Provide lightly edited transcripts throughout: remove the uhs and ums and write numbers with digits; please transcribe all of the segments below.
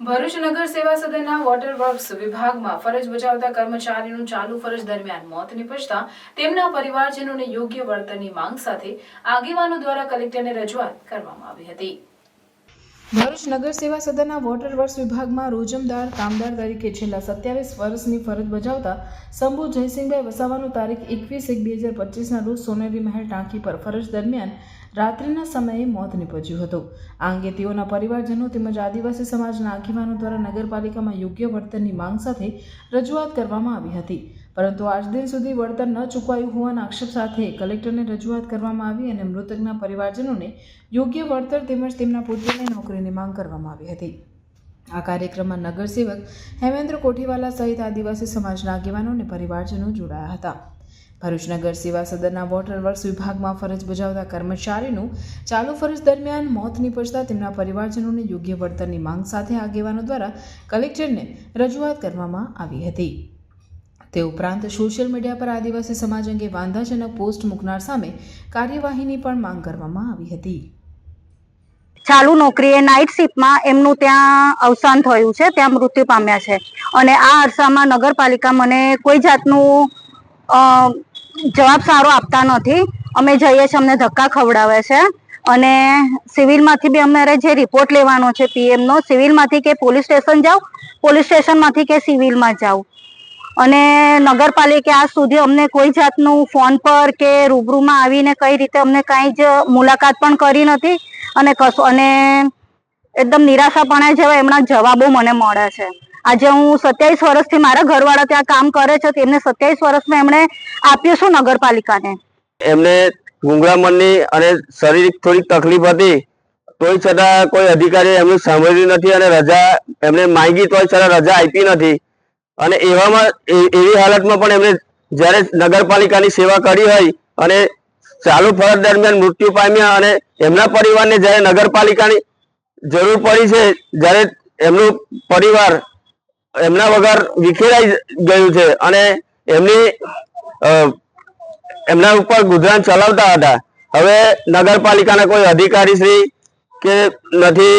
ભરૂચ નગર સેવા સદનના water works વિભાગમાં ફરજ બજાવતા કર્મચારીનું ચાલુ ફરજ દરમિયાન મોત નિપજતા તેમના પરિવારજનોને યોગ્ય વળતરની માંગ સાથે આગેવાનો દ્વારા કલેક્ટરને રજૂઆત કરવામાં આવી હતી। ભરૂચ નગર સેવા સદનના વોટર વર્ક્સ વિભાગમાં રોજમદાર કામદાર તરીકે છેલ્લા 27 વર્ષની ફરજ બજાવતા શંભુ જયસિંહભાઈ વસાવાનું તારીખ 21/1/2025ના રોજ સોનેરી મહેલ ટાંકી પર ફરજ દરમિયાન રાત્રિના સમયે મોત નિપજ્યું હતું। આ અંગે તેઓના પરિવારજનો તેમજ આદિવાસી સમાજના આગેવાનો દ્વારા નગરપાલિકામાં યોગ્ય વળતરની માંગ સાથે રજૂઆત કરવામાં આવી હતી, પરંતુ આજ દિન સુધી વળતર ન ચૂકવાયું હોવાના આક્ષેપ સાથે કલેક્ટરને રજૂઆત કરવામાં આવી અને મૃતકના પરિવારજનોને યોગ્ય વળતર તેમજ તેમના પુત્રને નોકરીની માંગ કરવામાં આવી હતી। આ કાર્યક્રમમાં નગરસેવક હેમેન્દ્ર કોઠીવાલા સહિત આદિવાસી સમાજના આગેવાનો અને પરિવારજનો જોડાયા હતા। ભરૂચ નગર સેવા સદનના વોટર વર્ક્સ વિભાગમાં ફરજ બજાવતા કર્મચારીનું ચાલુ ફરજ દરમિયાન મોત નિપજતા તેમના પરિવારજનોને યોગ્ય વળતરની માંગ સાથે આગેવાનો દ્વારા કલેક્ટરને રજૂઆત કરવામાં આવી હતી। તે ઉપરાંત સોશિયલ મીડિયા પર આદિવાસી સમાજ અંગે વાંધાજનક પોસ્ટ મૂકનાર સામે કાર્યવાહીની પણ માંગ કરવામાં આવી હતી। ચાલુ નોકરીએ નાઇટ શિફ્ટમાં એમનું ત્યાં અવસાન થયું છે, ત્યાં મૃત્યુ પામ્યા છે અને આ અરસામાં નગરપાલિકા મને કોઈ જાતનું જવાબ સારો આપતા નથી। અમે જઈએ છીએ, અમને ધક્કા ખવડાવે છે અને સિવિલમાંથી બી અમારે જે રિપોર્ટ લેવાનો છે પીએમનો, સિવિલમાંથી કે પોલીસ સ્ટેશન જાઓ, પોલીસ સ્ટેશનમાંથી કે સિવિલમાં જાઓ અને નગરપાલિકા આજ સુધી અમને કોઈ જાતનું ફોન પર કે રૂબરૂમાં આવીને કઈ રીતે અમને કાંઈ જ મુલાકાત પણ કરી નથી અને એકદમ નિરાશાપણા જેવા એમના જવાબો મને મળે છે। આજે હું 27 વર્ષથી મારા ઘરવાળા ત્યાં કામ કરે છે, તેમને 27 વર્ષમાં એમણે આપ્યું શું નગરપાલિકાને? એમને ગુંગળામણની અને શારીરિક થોડીક તકલીફ હતી, તોય છતાં કોઈ અધિકારી એમનું સાંભળ્યું નથી અને રજા એમને માંગી તોય છતાં રજા આપી નથી અને એવી હાલતમાં પણ એમને જ્યારે નગરપાલિકાની સેવા કરી હોય અને ચાલુ ફરજ દરમિયાન મૃત્યુ પામ્યા અને એમના પરિવારને જ્યારે નગરપાલિકાની જરૂર પડી છે, જ્યારે એમનું પરિવાર એમના વગર વિખેરાઈ ગયું છે અને એમના ઉપર ગુજરાન ચલાવતા હતા। હવે નગરપાલિકાના કોઈ અધિકારી શ્રી કે નથી,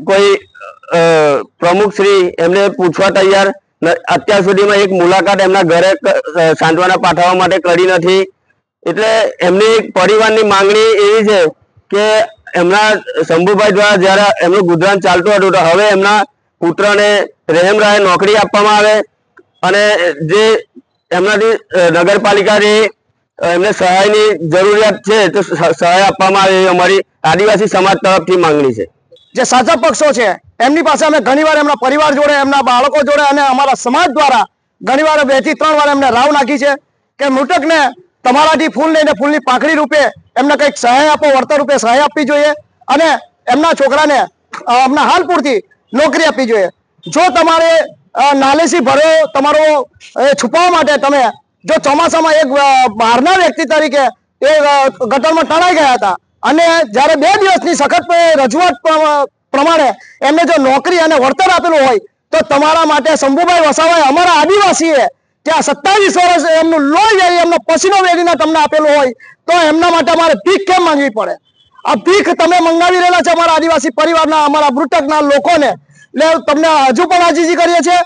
કોઈ પ્રમુખ શ્રી એમને પૂછવા તૈયાર અત્યાર સુધીમાં એક મુલાકાત એમના ઘરે સાંત્વના પાઠવવા માટે કરી નથી। એટલે એમની પરિવારની માંગણી એવી છે કે એમના શંભુભાઈ દ્વારા જ્યારે એમનું ગુજરાન ચાલતું હતું તો હવે એમના પુત્રને રહેમરાહે નોકરી આપવામાં આવે અને જે એમનાથી નગરપાલિકાની એમને સહાયની જરૂરિયાત છે તો સહાય આપવામાં આવે એ અમારી આદિવાસી સમાજ તરફથી માંગણી છે। જે સાચા પક્ષો છે એમની પાસે અમે ઘણીવાર એમના પરિવાર જોડે, એમના બાળકો જોડે અને અમારા સમાજ દ્વારા ઘણીવાર 2 થી 3 વાર એમને રાવ નાખી છે કે મૃતકને તમારાથી ફૂલ લઈને ફૂલની પાંખડી રૂપે એમને કંઈક સહાય આપો, વળતર રૂપે સહાય આપવી જોઈએ અને એમના છોકરાને હમણાં હાલ પૂરતી નોકરી આપવી જોઈએ। જો તમારે નાલેસી ભરો તમારો છુપાવવા માટે તમે જો ચોમાસામાં એક બહારના વ્યક્તિ તરીકે એ ગટરમાં તણાઈ ગયા હતા અને જ્યારે 2 દિવસની સખત રજૂઆત પ્રમાણે એમને જો નોકરી અને વળતર આપેલું હોય તો તમારા માટે શંભુભાઈ વસાવાએ અમારા આદિવાસીએ ત્યાં 27 વર્ષ એમનું લોહી વેરી, એમનો પસીનો વેરીને તમને આપેલું હોય તો એમના માટે અમારે ભીખ કેમ માંગવી પડે? આ ભીખ તમે મંગાવી રહેલા છે અમારા આદિવાસી પરિવારના, અમારા મૃતકના લોકોને। એટલે તમને હજુ પણ આજીજી કરીએ છીએ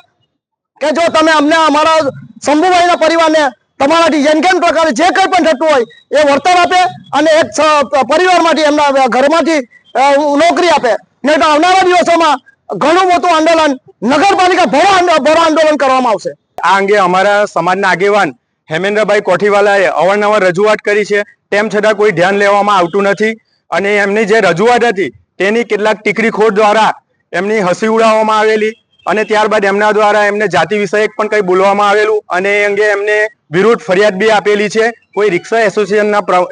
કે જો તમે અમને અમારા શંભુભાઈના પરિવારને તમારાથી જેમ કેમ પ્રકારે જે કંઈ પણ થતું હોય એ વળતર આપે અને એક પરિવારમાંથી એમના ઘરમાંથી નોકરી આપે, નહીં તો આવનારા દિવસોમાં ઘણું મોટું આંદોલન નગરપાલિકા ભરો આંદોલન કરવામાં આવશે। આ અંગે અમારા સમાજના આગેવાન હેમેન્દ્રભાઈ કોઠીવાલાએ અવારનવાર રજૂઆત કરી છે, તેમ છતાં કોઈ ધ્યાન લેવામાં આવતું નથી અને એમની જે રજૂઆત હતી તેની કેટલાક ટીકરીખોર દ્વારા એમની હસી ઉડાવવામાં આવેલી અને ત્યારબાદ એમના દ્વારા એમને જાતિ વિષયક પણ કંઈ બોલવામાં આવેલું અને એ અંગે એમને વિરુદ્ધ ફરિયાદ બી આપેલી છે। કોઈ રિક્ષા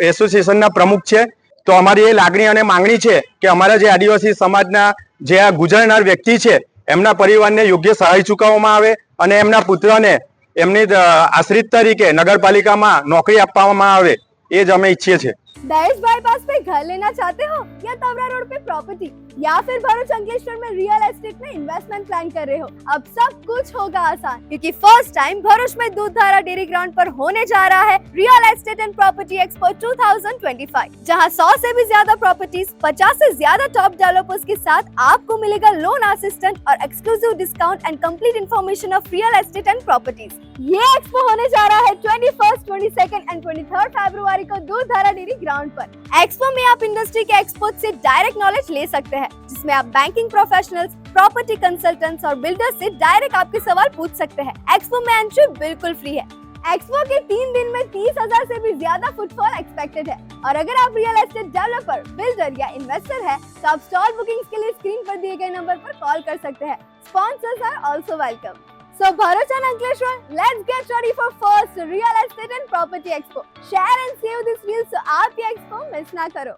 એસોસિએશનના પ્રમુખ છે, તો અમારી એ લાગણી અને માંગણી છે કે અમારા જે આદિવાસી સમાજના જે આ ગુજરનાર વ્યક્તિ છે એમના પરિવારને યોગ્ય સહાય ચૂકવવામાં આવે અને એમના પુત્રને એમની આશ્રિત તરીકે નગરપાલિકામાં નોકરી આપવામાં આવે, એ જ અમે ઈચ્છીએ છીએ। दहेज बाईपास पे घर लेना चाहते हो या तवरा रोड पे प्रॉपर्टी या फिर भरूच अंकलेश्वर में रियल एस्टेट में इन्वेस्टमेंट प्लान कर रहे हो, अब सब कुछ होगा आसान, क्योंकि फर्स्ट टाइम भरूच में दूधधारा डेयरी ग्राउंड पर होने जा रहा है real estate and property expo 2025, जहां 100 से भी ज्यादा प्रॉपर्टीज, 50 से ज्यादा टॉप डेवलपर्स के साथ आपको मिलेगा लोन असिस्टेंट और exclusive discount and complete information of real estate and properties. ये एक्सपो होने जा रहा है 21st, 22nd एंड 23rd फरवरी को दूधधारा डेयरी ग्राउंड पर। एक्सपो में आप इंडस्ट्री के एक्सपर्ट से डायरेक्ट नॉलेज ले सकते हैं, जिसमें आप बैंकिंग प्रोफेशनल्स, प्रॉपर्टी कंसल्टेंट्स और बिल्डर्स से डायरेक्ट आपके सवाल पूछ सकते हैं। एक्सपो में एंट्री बिल्कुल फ्री है। एक्सपो के 3 दिन में 30,000 से भी ज्यादा फुटफॉल एक्सपेक्टेड है, और अगर आप रियल एस्टेट डेवलपर, बिल्डर या इन्वेस्टर है तो आप स्टॉल बुकिंग्स के लिए स्क्रीन पर दिए गए नंबर पर कॉल कर सकते हैं। Sponsors are also welcome. So Bharuch and Ankleshwar, let's get ready for first real estate and property expo. Share and save this reel so आप ये expo मिस ना करो।